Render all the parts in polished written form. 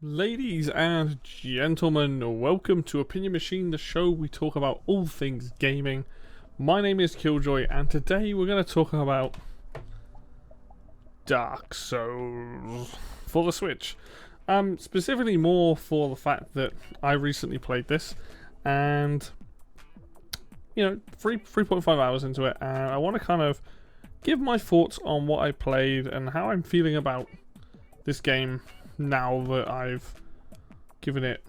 Ladies and gentlemen, welcome to Opinion Machine, the show we talk about all things gaming. My name is Killjoy, and today we're going to talk about Dark Souls for the Switch. Specifically more for the fact that I recently played this, and, 3.5 hours into it, and I want to kind of give my thoughts on what I played and how I'm feeling about this game now that I've given it,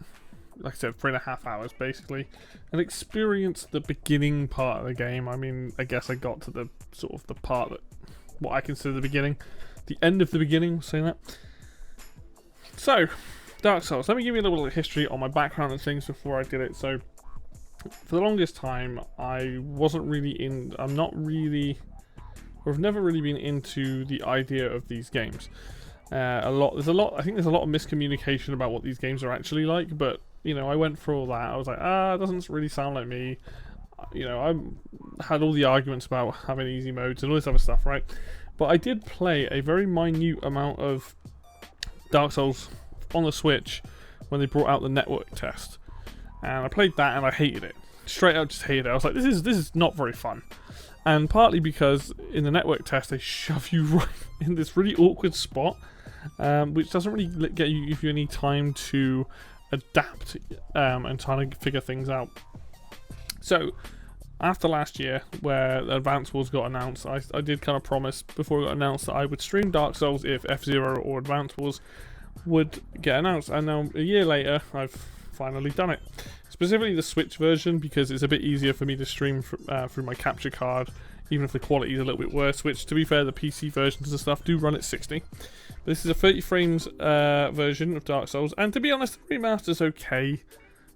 like I said, 3.5 hours basically, and experienced the beginning part of the game. I mean, I guess I got to the sort of the part that, what I consider the beginning, the end of the beginning, saying that. So, Dark Souls, let me give you a little history on my background and things before I did it. So, for the longest time, I've never really been into the idea of these games. I think there's a lot of miscommunication about what these games are actually like, but, I went through all that. I was like, it doesn't really sound like me. I had all the arguments about having easy modes and all this other stuff, right? But I did play a very minute amount of Dark Souls on the Switch when they brought out the network test. And I played that and I hated it. Straight up just hated it. I was like, this is not very fun. And partly because in the network test they shove you right in this really awkward spot, which doesn't really give you any time to adapt and trying to figure things out. So, after last year, where Advance Wars got announced, I did kind of promise before it got announced that I would stream Dark Souls if F-Zero or Advance Wars would get announced. And now, a year later, I've finally done it. Specifically the Switch version, because it's a bit easier for me to stream through my capture card, even if the quality is a little bit worse, which, to be fair, the PC versions and stuff do run at 60. But this is a 30 frames version of Dark Souls, and to be honest, the remaster's okay.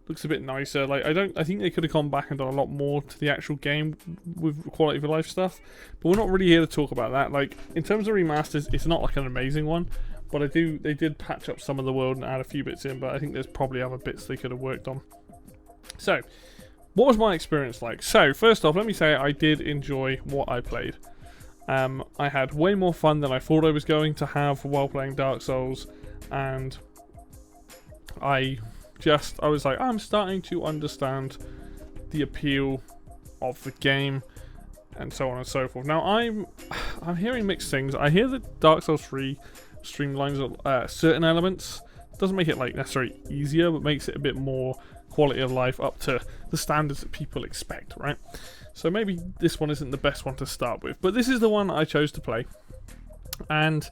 Looks a bit nicer. I think they could have gone back and done a lot more to the actual game with quality of life stuff, but we're not really here to talk about that. In terms of remasters, it's not like an amazing one, but they did patch up some of the world and add a few bits in, but I think there's probably other bits they could have worked on. So, what was my experience like? So, first off, let me say I did enjoy what I played. I had way more fun than I thought I was going to have while playing Dark Souls, and I was like, I'm starting to understand the appeal of the game, and so on and so forth. Now, I'm hearing mixed things. I hear that Dark Souls 3 streamlines certain elements. Doesn't make it necessarily easier, but makes it a bit more quality of life up to the standards that people expect, right? So maybe this one isn't the best one to start with, but this is the one I chose to play, and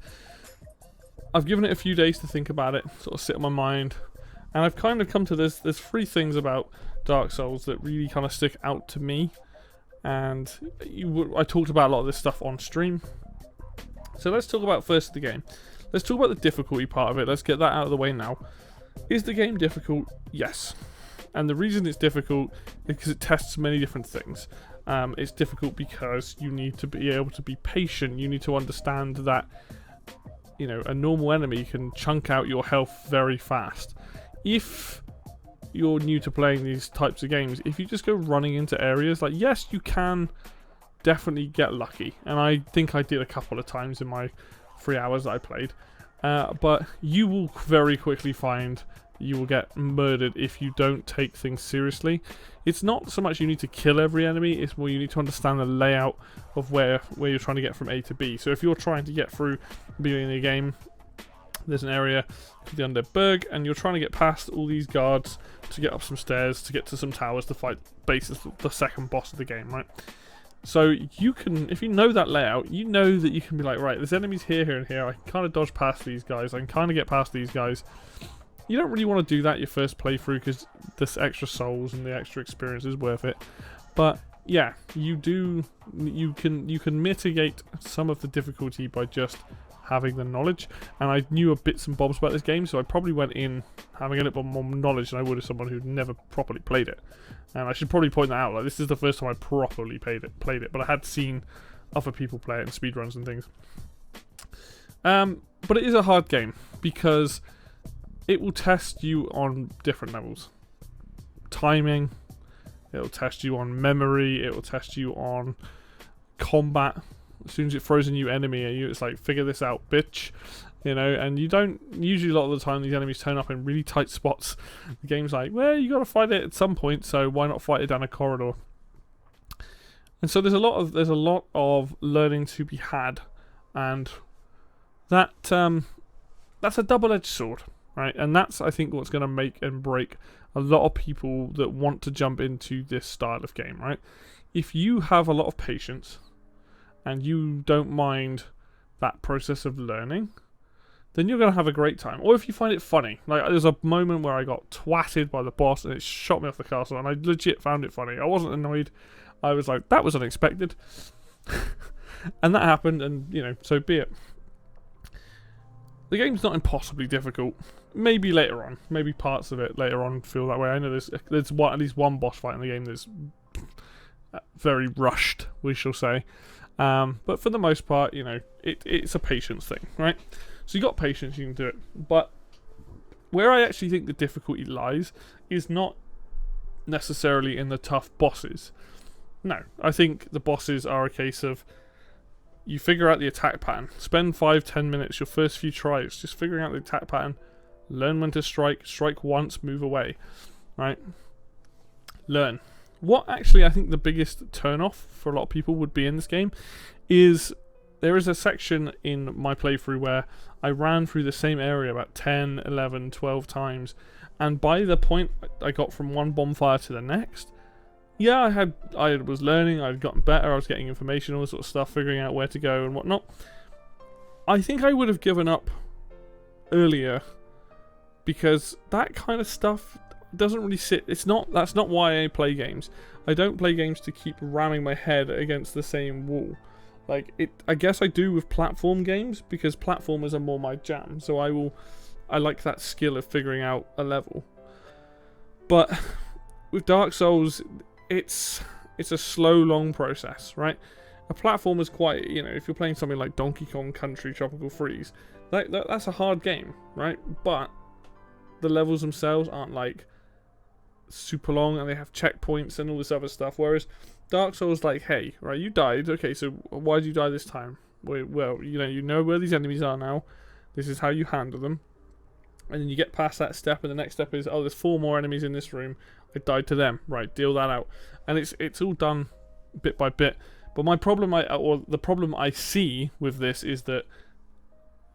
I've given it a few days to think about it, sort of sit on my mind, and I've kind of come to this. There's three things about Dark Souls that really kind of stick out to me, and I talked about a lot of this stuff on stream. So let's talk about first the game. Let's talk about the difficulty part of it. Let's get that out of the way now. Is the game difficult? Yes. And the reason it's difficult is because it tests many different things. It's difficult because you need to be able to be patient. You need to understand that, a normal enemy can chunk out your health very fast. If you're new to playing these types of games, if you just go running into areas, yes, you can definitely get lucky. And I think I did a couple of times in my 3 hours that I played. But you will very quickly find you will get murdered if you don't take things seriously. It's not so much you need to kill every enemy, it's more you need to understand the layout of where you're trying to get from A to B. So if you're trying to get through the beginning of the game, there's an area called the Undead Berg, and you're trying to get past all these guards to get up some stairs, to get to some towers to fight basically the second boss of the game, right? So you can, if you know that layout, you know that you can be like, right, there's enemies here, here, and here. I can kind of dodge past these guys. I can kind of get past these guys. You don't really want to do that your first playthrough because this extra souls and the extra experience is worth it. But yeah, you can mitigate some of the difficulty by just having the knowledge. And I knew a bits and bobs about this game, so I probably went in having a little bit more knowledge than I would as someone who'd never properly played it. And I should probably point that out. This is the first time I properly played it, but I had seen other people play it in speedruns and things. But it is a hard game because it will test you on different levels. Timing, it'll test you on memory, it will test you on combat. As soon as it throws a new enemy at you, it's like, figure this out, bitch. you know, and you don't, usually a lot of the time these enemies turn up in really tight spots. The game's like, well, you got to fight it at some point, so why not fight it down a corridor? And so there's a lot of learning to be had, and that that's a double-edged sword, right? And that's, I think, what's going to make and break a lot of people that want to jump into this style of game, right? If you have a lot of patience and you don't mind that process of learning, then you're going to have a great time. Or if you find it funny. Like, there's a moment where I got twatted by the boss and it shot me off the castle, and I legit found it funny. I wasn't annoyed. I was like, that was unexpected. And that happened, and, you know, so be it. The game's not impossibly difficult. Maybe later on. Maybe parts of it later on feel that way. I know there's at least one boss fight in the game that's very rushed, we shall say. But for the most part, you know, it's a patience thing, right? So you got patience, you can do it. But where I actually think the difficulty lies is not necessarily in the tough bosses. No, I think the bosses are a case of you figure out the attack pattern. Spend 5-10 minutes, your first few tries, just figuring out the attack pattern. Learn when to strike once, move away, right? Learn. What actually I think the biggest turn-off for a lot of people would be in this game is there is a section in my playthrough where I ran through the same area about 10, 11, 12 times, and by the point I got from one bonfire to the next, yeah, I was learning, I'd gotten better, I was getting information, all this sort of stuff, figuring out where to go and whatnot. I think I would have given up earlier, because that kind of stuff doesn't really sit. That's not why I play games. I don't play games to keep ramming my head against the same wall. Like, I guess I do with platform games, because platformers are more my jam. So I like that skill of figuring out a level. But with Dark Souls, it's a slow, long process, right? A platform is quite, you know, if you're playing something like Donkey Kong Country Tropical Freeze, that's a hard game, right? But the levels themselves aren't like super long, and they have checkpoints and all this other stuff. Whereas Dark Souls, like, hey, right, you died. Okay, so why did you die this time? Well, you know where these enemies are now. This is how you handle them. And then you get past that step, and the next step is, oh, there's 4 more enemies in this room. I died to them. Right, deal that out. And it's all done bit by bit. But my problem, the problem I see with this is that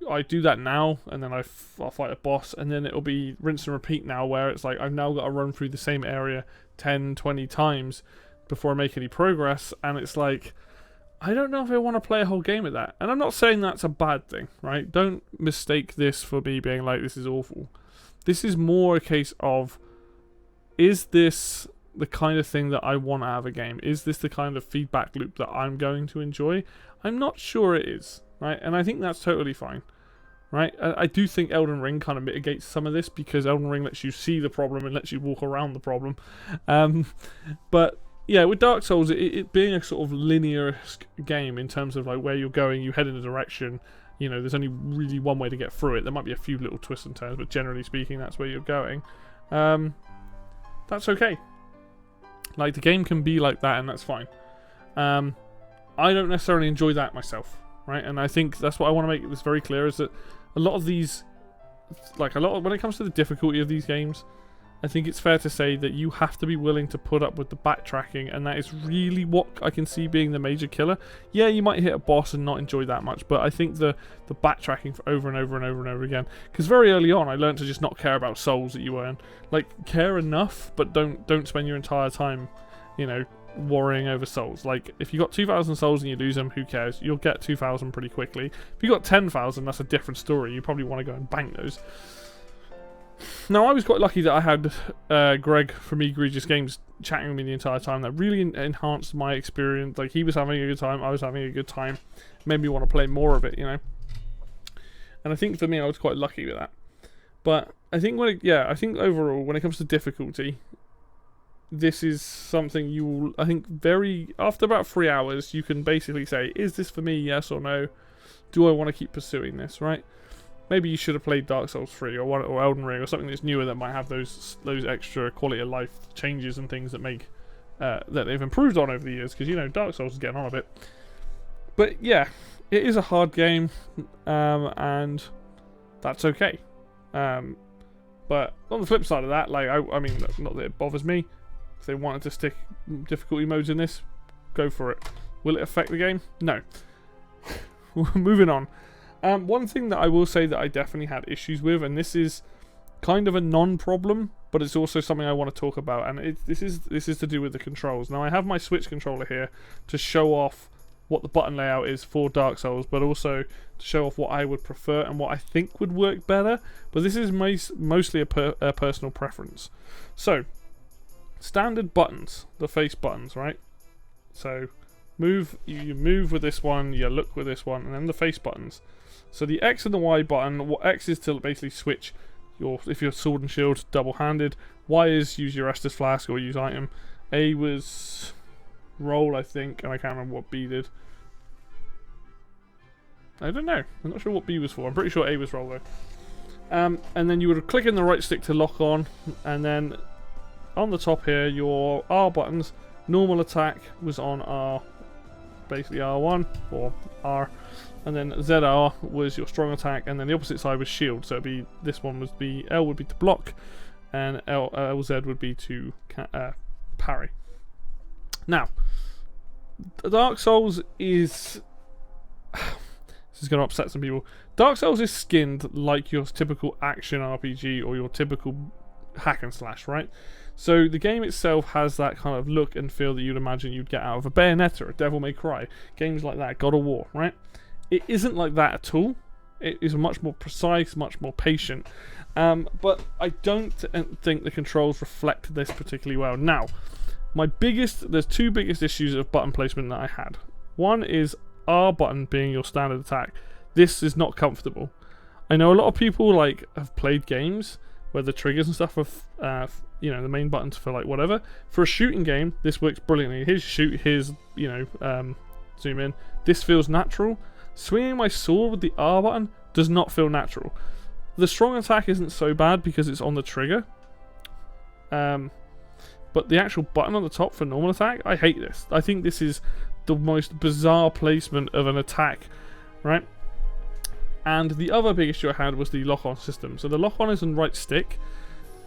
I do that now, and then I'll fight a boss, and then it'll be rinse and repeat now, where it's like I've now got to run through the same area 10, 20 times before I make any progress, and it's like, I don't know if I want to play a whole game of that. And I'm not saying that's a bad thing, right? Don't mistake this for me being like, this is awful. This is more a case of, is this the kind of thing that I want out of a game? Is this the kind of feedback loop that I'm going to enjoy? I'm not sure it is, right? And I think that's totally fine, right? I do think Elden Ring kind of mitigates some of this, because Elden Ring lets you see the problem and lets you walk around the problem. But yeah, with Dark Souls, it being a sort of linear game in terms of like where you're going, you head in a direction, you know, there's only really one way to get through it. There might be a few little twists and turns, but generally speaking, that's where you're going. That's okay. Like, the game can be like that, and that's fine. I don't necessarily enjoy that myself, right? And I think that's what I want to make this very clear, is that a lot of these, like when it comes to the difficulty of these games, I think it's fair to say that you have to be willing to put up with the backtracking, and that is really what I can see being the major killer. Yeah, you might hit a boss and not enjoy that much, but I think the backtracking for over and over and over and over again, because very early on I learned to just not care about souls that you earn. Like, care enough, but don't spend your entire time, you know, worrying over souls. Like, if you got 2,000 souls and you lose them, who cares? You'll get 2,000 pretty quickly. If you got 10,000, that's a different story. You probably want to go and bank those. Now, I was quite lucky that I had Greg from Egregious Games chatting with me the entire time. That really enhanced my experience. Like, he was having a good time, I was having a good time. Made me want to play more of it, you know. And I think for me, I was quite lucky with that. But I think I think overall, when it comes to difficulty, this is something you will, I think, after about 3 hours, you can basically say, is this for me, yes or no? Do I want to keep pursuing this, right? Maybe you should have played Dark Souls 3 or Elden Ring or something that's newer that might have those extra quality of life changes and things that make that they've improved on over the years, because, you know, Dark Souls is getting on a bit. But yeah, it is a hard game, and that's okay. But on the flip side of that, like I mean, not that it bothers me. If they wanted to stick difficulty modes in this, go for it. Will it affect the game? No. Moving on. One thing that I will say that I definitely had issues with, and this is kind of a non-problem, but it's also something I want to talk about, and this is to do with the controls. Now I have my Switch controller here to show off what the button layout is for Dark Souls, but also to show off what I would prefer and what I think would work better. But this is mostly a personal preference. So, standard buttons, the face buttons, right? So, you move with this one, you look with this one, and then the face buttons. So the X and the Y button, what X is to basically switch if you're sword and shield double-handed. Y is use your Estus Flask or use item. A was roll, I think, and I can't remember what B did. I don't know. I'm not sure what B was for. I'm pretty sure A was roll though. And then you would click in the right stick to lock on, and then on the top here, your R buttons. Normal attack was on R, basically R1 or R, and then ZR was your strong attack, and then the opposite side was shield. So it'd be this one would be L would be to block, and LZ would be to parry. Now, Dark Souls is this is going to upset some people. Dark Souls is skinned like your typical action RPG or your typical hack and slash, right? So the game itself has that kind of look and feel that you'd imagine you'd get out of a Bayonetta, a Devil May Cry, games like that, God of War, right? It isn't like that at all. It is much more precise, much more patient. But I don't think the controls reflect this particularly well. Now, there's two biggest issues of button placement that I had. One is R button being your standard attack. This is not comfortable. I know a lot of people have played games where the triggers and stuff are, the main buttons for whatever. For a shooting game, this works brilliantly. Here's shoot, here's zoom in. This feels natural. Swinging my sword with the R button does not feel natural. The strong attack isn't so bad because it's on the trigger. But the actual button on the top for normal attack, I hate this. I think this is the most bizarre placement of an attack, right? And the other big issue I had was the lock-on system. So the lock-on is on right stick.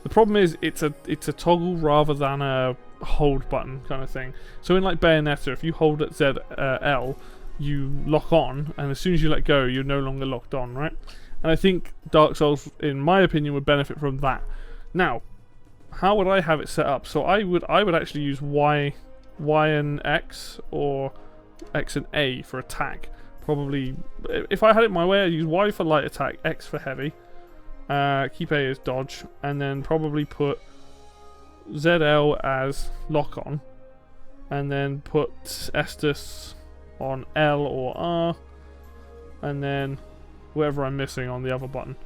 The problem is it's a toggle rather than a hold button kind of thing. So in Bayonetta, if you hold at ZL, you lock on, and as soon as you let go, you're no longer locked on, right? And I think Dark Souls, in my opinion, would benefit from that. Now, how would I have it set up? So I would actually use Y and X, or X and A for attack. Probably, if I had it my way, I'd use Y for light attack, X for heavy, keep A as dodge, and then probably put ZL as lock on, and then put Estus on L or R, and then whoever I'm missing on the other button.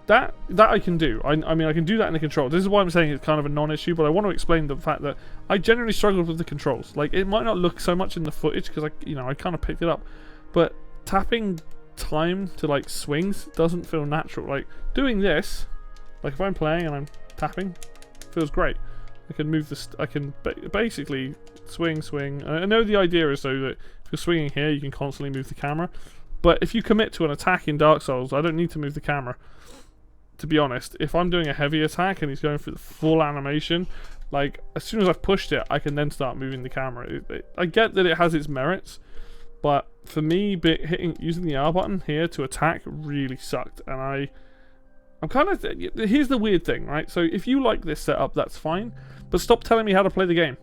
That I can do. I mean, I can do that in the controls. This is why I'm saying it's kind of a non-issue, but I want to explain the fact that I generally struggled with the controls. It might not look so much in the footage because I kind of picked it up, but tapping time to swings doesn't feel natural. Doing this, if I'm playing and I'm tapping, feels great. I can move this. I can basically swing. I know the idea is so that if you're swinging here, you can constantly move the camera. But if you commit to an attack in Dark Souls, I don't need to move the camera. To be honest, if I'm doing a heavy attack and he's going through the full animation, as soon as I've pushed it, I can then start moving the camera. I get that it has its merits, but for me, using the R button here to attack really sucked, and I'm kind of... Here's the weird thing, right? So if you like this setup, that's fine, but stop telling me how to play the game.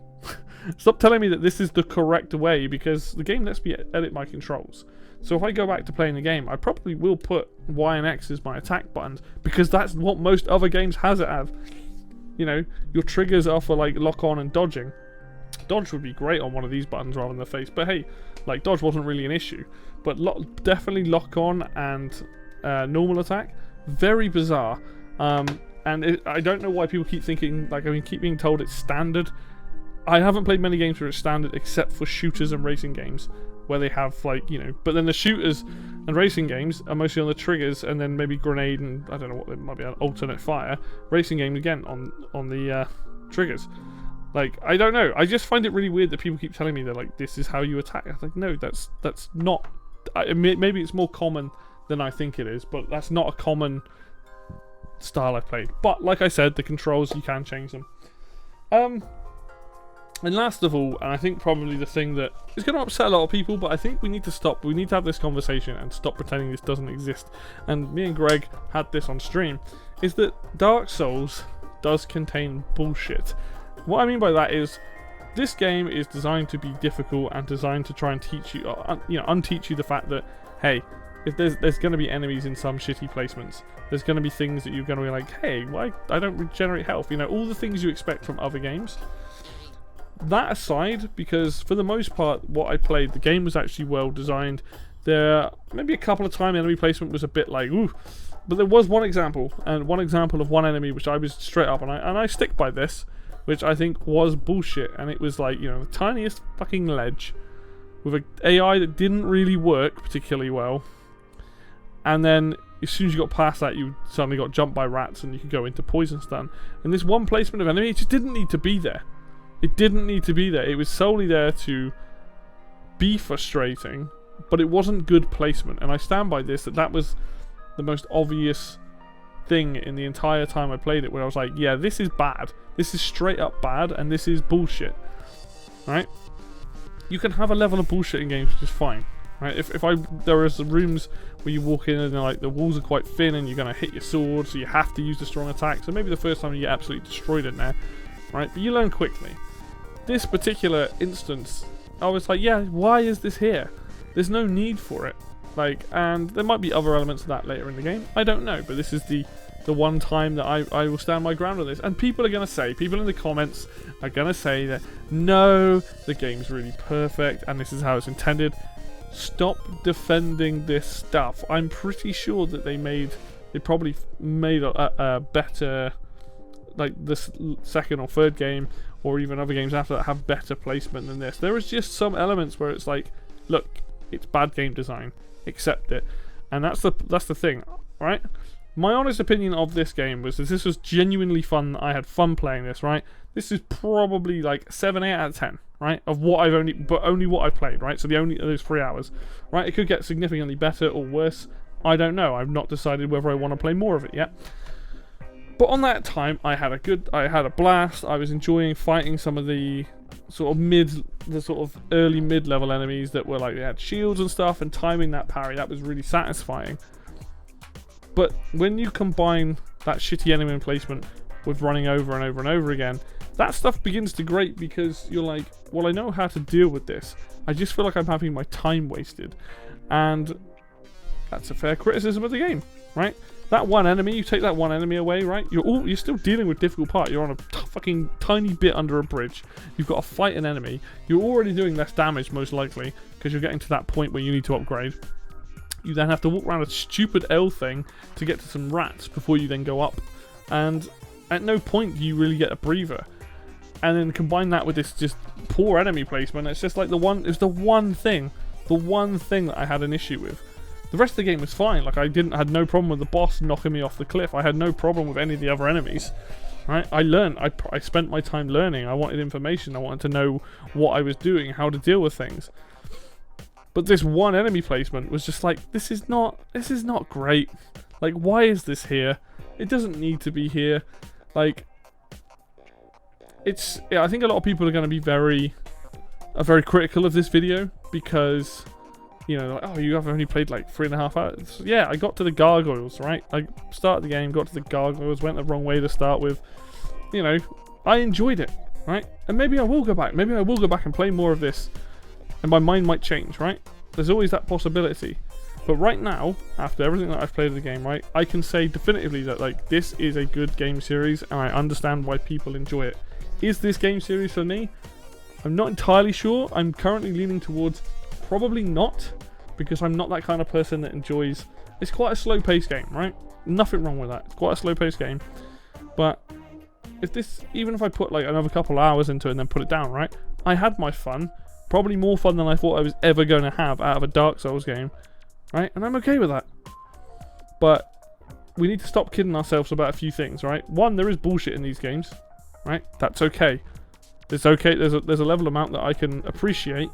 Stop telling me that this is the correct way, because the game lets me edit my controls. So if I go back to playing the game, I probably will put Y and X as my attack buttons, because that's what most other games has it as. Your triggers are for lock on and dodging. Dodge would be great on one of these buttons rather than the face, but hey, dodge wasn't really an issue. But definitely lock on and normal attack, very bizarre. I don't know why people keep thinking, keep being told it's standard. I haven't played many games where it's standard except for shooters and racing games, where they have but then the shooters and racing games are mostly on the triggers, and then maybe grenade and I don't know what, it might be an alternate fire. Racing game again on the triggers. I don't know. I just find it really weird that people keep telling me that this is how you attack. I was no, that's not. Maybe it's more common than I think it is, but that's not a common style I played. But like I said, the controls, you can change them. And last of all, and I think probably the thing that is going to upset a lot of people, but I think we need to stop, we need to have this conversation and stop pretending this doesn't exist. And me and Greg had this on stream, is that Dark Souls does contain bullshit. What I mean by that is, this game is designed to be difficult and designed to try and teach you, unteach you the fact that, hey, if there's going to be enemies in some shitty placements, there's going to be things that you're going to be like, hey, why I don't regenerate health, all the things you expect from other games. That aside, because for the most part, what I played, the game was actually well designed. There, maybe a couple of times enemy placement was a bit like, ooh, but there was one example of one enemy which I was straight up, and I stick by this, which I think was bullshit, and it was like, the tiniest fucking ledge with an AI that didn't really work particularly well, and then as soon as you got past that, you suddenly got jumped by rats and you could go into poison stun. And this one placement of enemy, it just didn't need to be there. It didn't need to be there. It was solely there to be frustrating, but it wasn't good placement. And I stand by this, that was the most obvious thing in the entire time I played it, where I was like, yeah, this is bad. This is straight up bad, and this is bullshit. Right? You can have a level of bullshit in games, which is fine. Right? There are some rooms where you walk in and like the walls are quite thin and you're going to hit your sword, so you have to use the strong attack. So maybe the first time you get absolutely destroyed in there. Right? But you learn quickly. This particular instance, I was like, yeah, why is this here? There's no need for it. And there might be other elements of that later in the game. I don't know, but this is the one time that I will stand my ground on this. And people in the comments are going to say that, no, the game's really perfect and this is how it's intended. Stop defending this stuff. I'm pretty sure that they probably made a better, this second or third game, or even other games after that, have better placement than this. There is just some elements where it's like, look, it's bad game design, accept it. And that's the thing, right? My honest opinion of this game was that this was genuinely fun. I had fun playing this, right? This is probably like 7, 8 out of 10, right? Of what only what I've played, right? So those 3 hours, right? It could get significantly better or worse. I don't know. I've not decided whether I want to play more of it yet. But on that time, I had a blast. I was enjoying fighting some of the sort of early mid-level enemies that were like, they had shields and stuff, and timing that parry, that was really satisfying. But when you combine that shitty enemy placement with running over and over and over again, that stuff begins to grate, because you're like, well, I know how to deal with this. I just feel like I'm having my time wasted. And that's a fair criticism of the game, right? That one enemy, you take that one enemy away, right? You're still dealing with difficult part. You're on a fucking tiny bit under a bridge. You've got to fight an enemy. You're already doing less damage, most likely, because you're getting to that point where you need to upgrade. You then have to walk around a stupid L thing to get to some rats before you then go up. And at no point do you really get a breather. And then combine that with this just poor enemy placement. It's just like the one thing that I had an issue with. The rest of the game was fine. Like, I had no problem with the boss knocking me off the cliff. I had no problem with any of the other enemies. Right? I learned. I spent my time learning. I wanted information. I wanted to know what I was doing, how to deal with things. But this one enemy placement was just like, this is not great. Like, why is this here? It doesn't need to be here. Like, I think a lot of people are going to be very critical of this video, because, like, oh, you have only played like 3.5 hours. Yeah, I got to the gargoyles, right? I started the game, got to the gargoyles, went the wrong way to start with. I enjoyed it, right? And maybe I will go back. Maybe I will go back and play more of this, and my mind might change, right? There's always that possibility. But right now, after everything that I've played of the game, right, I can say definitively that, like, this is a good game series, and I understand why people enjoy it. Is this game series for me? I'm not entirely sure. I'm currently leaning towards probably not, because I'm not that kind of person that enjoys... It's quite a slow-paced game, right? Nothing wrong with that. It's quite a slow-paced game. But even if I put like another couple hours into it and then put it down, right? I had my fun. Probably more fun than I thought I was ever going to have out of a Dark Souls game. Right? And I'm okay with that. But we need to stop kidding ourselves about a few things, right? One, there is bullshit in these games. Right? That's okay. It's okay. There's a level amount that I can appreciate.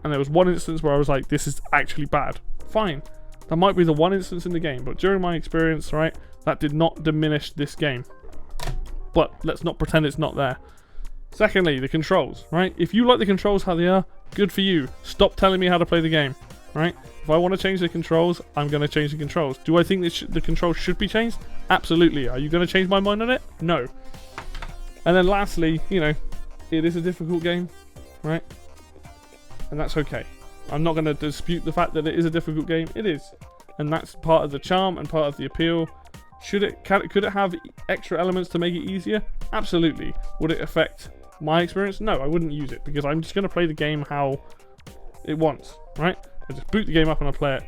And there was one instance where I was like, this is actually bad. Fine. That might be the one instance in the game, but during my experience, right, that did not diminish this game. But let's not pretend it's not there. Secondly, the controls, right? If you like the controls how they are, good for you. Stop telling me how to play the game, right? If I want to change the controls, I'm going to change the controls. Do I think the controls should be changed? Absolutely. Are you going to change my mind on it? No. And then lastly, you know, it is a difficult game, right? And that's okay. I'm not going to dispute the fact that it is a difficult game. It is. And that's part of the charm and part of the appeal. Could it have extra elements to make it easier? Absolutely. Would it affect my experience? No, I wouldn't use it, because I'm just going to play the game how it wants, right? I just boot the game up and I play it.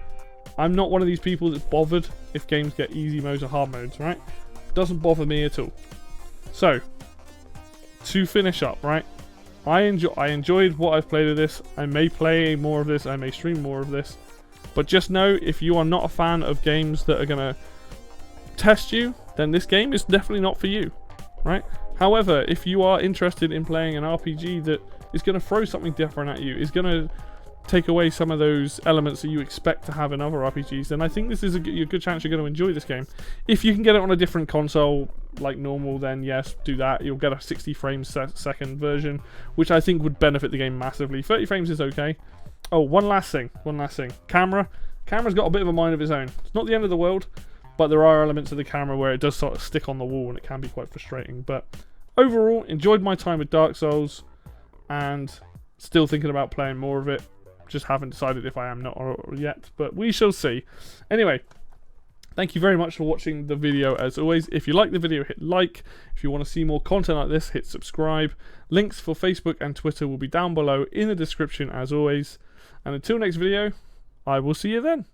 I'm not one of these people that's bothered if games get easy modes or hard modes, right? Doesn't bother me at all. So, to finish up, right? I enjoyed what I've played of this. I may play more of this. I may stream more of this. But just know, if you are not a fan of games that are going to test you, then this game is definitely not for you, right? However, if you are interested in playing an RPG that is going to throw something different at you, is going to take away some of those elements that you expect to have in other RPGs, then I think this is a good chance you're going to enjoy this game. If you can get it on a different console like normal, then yes, do that. You'll get a 60 frames second version, which I think would benefit the game massively. 30 frames is okay. Oh, one last thing. Camera's got a bit of a mind of its own. It's not the end of the world, but there are elements of the camera where it does sort of stick on the wall and it can be quite frustrating. But overall, enjoyed my time with Dark Souls, and still thinking about playing more of it. Just haven't decided if I am not or yet, but we shall see. Anyway, thank you very much for watching the video as always. If you like the video, hit like. If you want to see more content like this, hit subscribe. Links for Facebook and Twitter will be down below in the description as always. And until next video, I will see you then.